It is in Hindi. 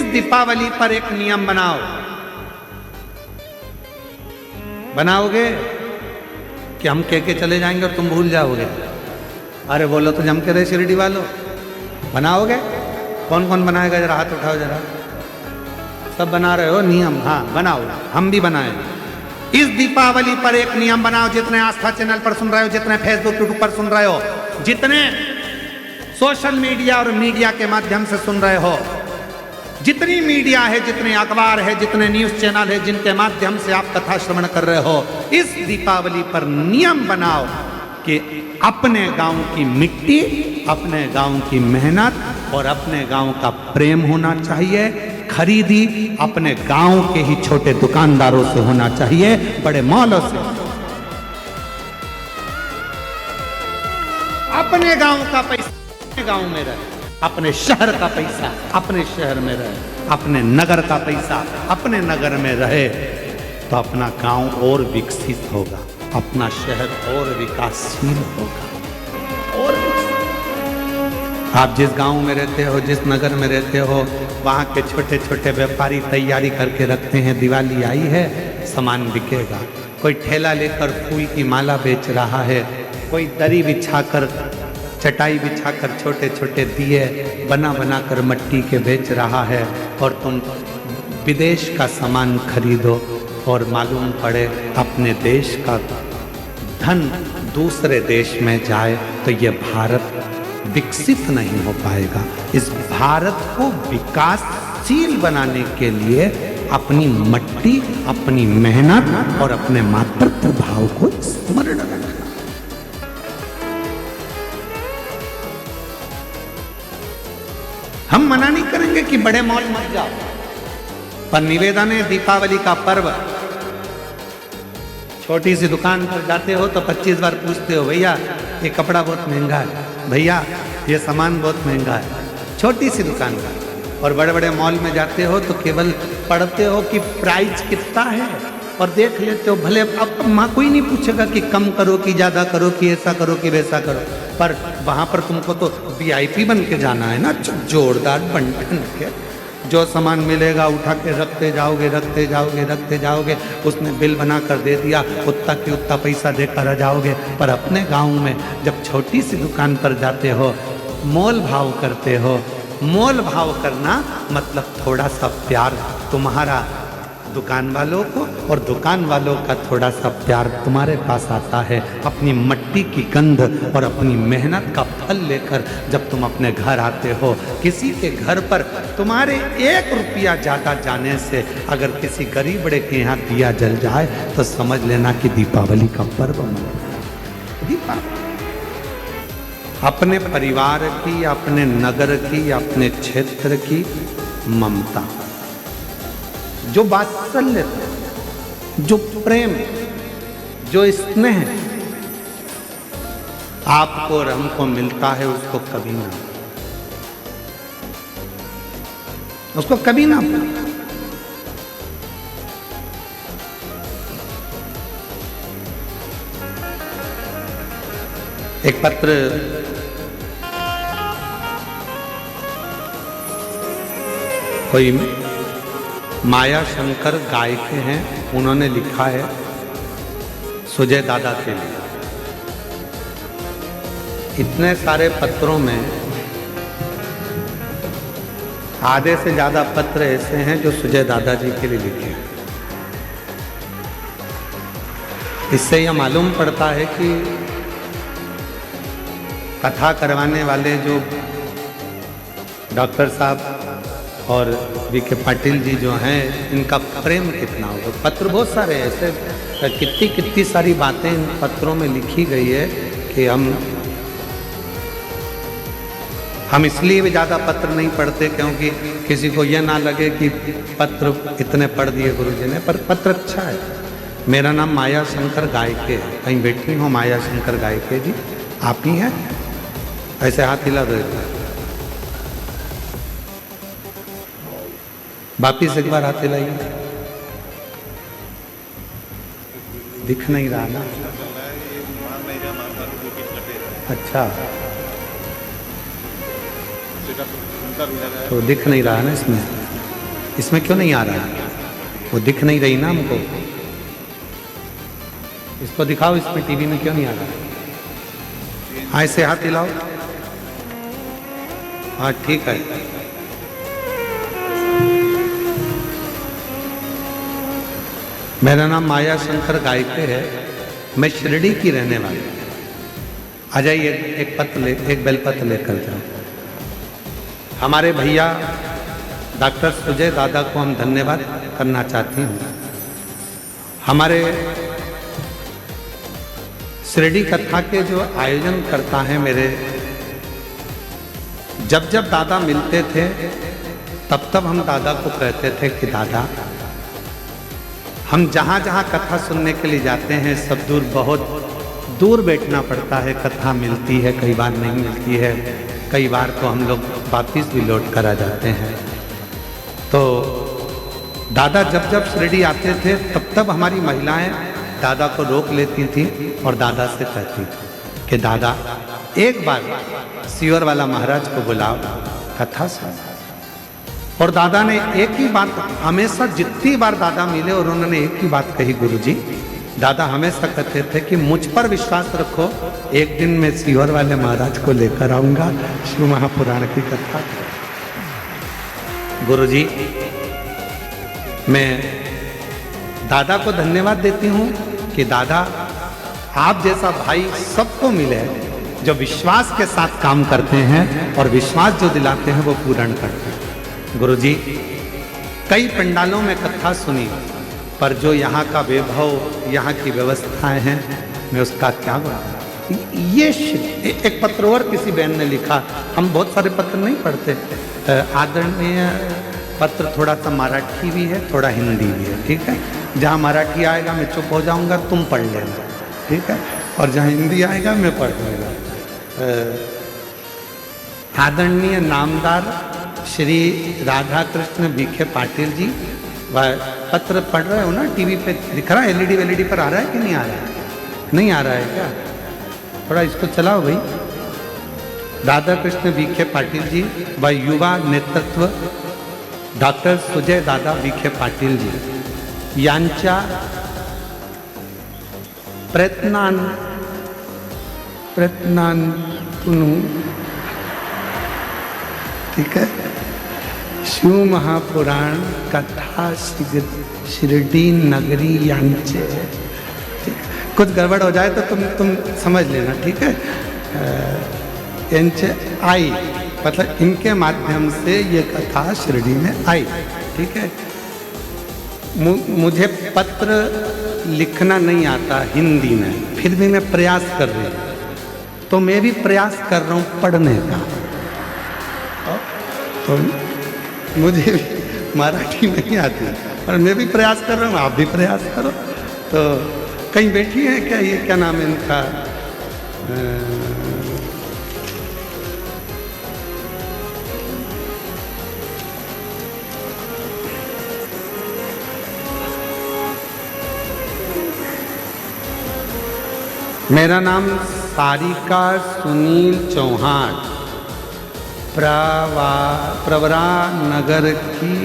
दीपावली पर एक नियम बनाओ। बनाओगे कि हम कह के चले जाएंगे और तुम भूल जाओगे? अरे बोलो तो जम के रहे शिरडी वालों। बनाओगे? कौन कौन बनाएगा? जरा हाथ उठाओ जरा। सब बना रहे हो नियम? हाँ बनाओ, हम भी बनाए। इस दीपावली पर एक नियम बनाओ। जितने आस्था चैनल पर सुन रहे हो, जितने फेसबुक यूट्यूब पर सुन रहे हो, जितने सोशल मीडिया और मीडिया के माध्यम से सुन रहे हो, जितनी मीडिया है, जितने अखबार है, जितने न्यूज चैनल है, जिनके माध्यम से आप कथा श्रवण कर रहे हो, इस दीपावली पर नियम बनाओ कि अपने गांव की मिट्टी, अपने गांव की मेहनत और अपने गांव का प्रेम होना चाहिए। खरीदी अपने गांव के ही छोटे दुकानदारों से होना चाहिए, बड़े मॉलों से। अपने गांव का पैसा अपने गांव में रहे, अपने शहर का पैसा अपने शहर में रहे, अपने नगर का पैसा अपने नगर में रहे, तो अपना गांव और विकसित होगा, अपना शहर और विकासशील होगा। और आप जिस गांव में रहते हो, जिस नगर में रहते हो, वहाँ के छोटे छोटे व्यापारी तैयारी करके रखते हैं, दिवाली आई है, सामान बिकेगा। कोई ठेला लेकर फूल की माला बेच रहा है, कोई दरी बिछाकर, चटाई बिछाकर छोटे छोटे दिए बना बना कर मट्टी के बेच रहा है, और तुम विदेश का सामान खरीदो और मालूम पड़े अपने देश का धन दूसरे देश में जाए, तो ये भारत विकसित नहीं हो पाएगा। इस भारत को विकासशील बनाने के लिए अपनी मट्टी, अपनी मेहनत और अपने मातृत्व भाव को स्मरण रखना। हम मना नहीं करेंगे कि बड़े मॉल मत जाओ, पर निवेदन है, दीपावली का पर्व, छोटी सी दुकान पर जाते हो तो 25 बार पूछते हो, भैया ये कपड़ा बहुत महंगा है, भैया ये सामान बहुत महंगा है, छोटी सी दुकान पर। और बड़े बड़े मॉल में जाते हो तो केवल पढ़ते हो कि प्राइस कितना है और देख लेते हो। भले अब माँ कोई नहीं पूछेगा कि कम करो कि ज़्यादा करो कि ऐसा करो कि वैसा करो, पर वहाँ पर तुमको तो VIP बन के जाना है ना, जोरदार बन के। जो सामान मिलेगा उठा के रखते जाओगे, रखते जाओगे, रखते जाओगे, उसने बिल बना कर दे दिया, उतना की उतना पैसा देकर आ जाओगे। पर अपने गांव में जब छोटी सी दुकान पर जाते हो, मोल भाव करते हो। मोल भाव करना मतलब थोड़ा सा प्यार तुम्हारा दुकान वालों को और दुकान वालों का थोड़ा सा प्यार तुम्हारे पास आता है। अपनी मट्टी की गंध और अपनी मेहनत का फल लेकर जब तुम अपने घर आते हो, किसी के घर पर तुम्हारे 1 रुपया ज़्यादा जाने से अगर किसी गरीब बड़े के यहाँ दिया जल जाए, तो समझ लेना कि दीपावली का पर्व मना। दीपावली अपने परिवार की, अपने नगर की, अपने क्षेत्र की ममता, जो वात्सल्य, जो प्रेम, जो स्नेह आपको और हमको मिलता है, उसको कभी ना एक पत्र कोई माया शंकर गायक हैं, उन्होंने लिखा है सुजय दादा के लिए। इतने सारे पत्रों में आधे से ज्यादा पत्र ऐसे हैं जो सुजय दादाजी के लिए लिखे हैं। इससे यह मालूम पड़ता है कि कथा करवाने वाले जो डॉक्टर साहब और VK पाटिल जी जो हैं, इनका प्रेम कितना होगा। पत्र बहुत सारे ऐसे, कितनी सारी बातें इन पत्रों में लिखी गई है कि हम इसलिए भी ज़्यादा पत्र नहीं पढ़ते क्योंकि किसी को यह ना लगे कि पत्र इतने पढ़ दिए गुरुजी ने, पर पत्र अच्छा है। मेरा नाम माया शंकर गायके है, कहीं बैठी हो माया शंकर गायके जी, आप ही हैं? ऐसे हाथ हिला देते हैं। वापिस एक बार हाथ हिलाइए। दिख नहीं रहा ना? अच्छा, तो दिख नहीं रहा ना इसमें। इसमें क्यों नहीं आ रहा है? वो दिख नहीं रही ना हमको। इसको दिखाओ, इसमें टीवी में क्यों नहीं आ रहा? हाँ, ऐसे हाथ हिलाओ। हाँ ठीक है। मेरा नाम माया शंकर गायके है। मैं शिरडी की रहने वाली। आ जाइए, एक बेलपत्र लेकर जाओ। हमारे भैया डॉक्टर सुजय दादा को हम धन्यवाद करना चाहती हूँ। हमारे शिरडी कथा के जो आयोजन करता है मेरे, जब जब दादा मिलते थे तब तब हम दादा को कहते थे कि दादा, हम जहाँ जहाँ कथा सुनने के लिए जाते हैं सब दूर, बहुत दूर बैठना पड़ता है। कथा मिलती है, कई बार नहीं मिलती है, कई बार तो हम लोग वापिस भी लौट कर आ जाते हैं। तो दादा जब जब शिरडी आते थे तब तब हमारी महिलाएं दादा को रोक लेती थी और दादा से कहती कि दादा एक बार सियोर वाला महाराज को बुलाओ, कथा सुन। और दादा ने एक ही बात, हमेशा जितनी बार दादा मिले और उन्होंने एक ही बात कही, गुरुजी, दादा हमेशा कहते थे कि मुझ पर विश्वास रखो, एक दिन मैं सियोर वाले महाराज को लेकर आऊंगा शिव महापुराण की कथा। गुरुजी, मैं दादा को धन्यवाद देती हूँ कि दादा आप जैसा भाई सबको मिले जो विश्वास के साथ काम करते हैं और विश्वास जो दिलाते हैं वो पूर्ण करते हैं। गुरुजी, कई पंडालों में कथा सुनी, पर जो यहाँ का वैभव, यहाँ की व्यवस्थाएं हैं, मैं उसका क्या बताऊं। ये एक पत्र और किसी बहन ने लिखा, हम बहुत सारे पत्र नहीं पढ़ते, आदरणीय पत्र थोड़ा सा मराठी भी है, थोड़ा हिंदी भी है, ठीक है। जहाँ मराठी आएगा मैं चुप हो जाऊंगा, तुम पढ़ लेना, ठीक है, और जहाँ हिंदी आएगा मैं पढ़ लूँगा। आदरणीय नामदार श्री राधा कृष्ण विखे पाटिल जी, वह पत्र पढ़ रहे हो ना, टीवी पे दिख रहा है, एलईडी पर आ रहा है कि नहीं आ रहा है? नहीं आ रहा है क्या? थोड़ा इसको चलाओ भाई। राधा कृष्ण विखे पाटिल जी व युवा नेतृत्व डॉक्टर सुजय दादा विखे पाटिल जी यांच्या प्रयत्नांतून, ठीक है, शिव महापुराण कथा शिरडी नगरी यांचे, कुछ गड़बड़ हो जाए तो तुम समझ लेना, ठीक है। यांचे आई, मतलब इनके माध्यम से ये कथा शिरडी में आई, ठीक है। मुझे पत्र लिखना नहीं आता हिंदी में, फिर भी मैं प्रयास कर रही हूँ, तो मैं भी प्रयास कर रहा हूँ पढ़ने का। तो मुझे भी मराठी नहीं आती और मैं भी प्रयास कर रहा हूँ, आप भी प्रयास करो। तो कहीं बैठी है क्या, ये क्या नाम है इनका, मेरा नाम सारिका सुनील चौहान, प्रवरा नगर की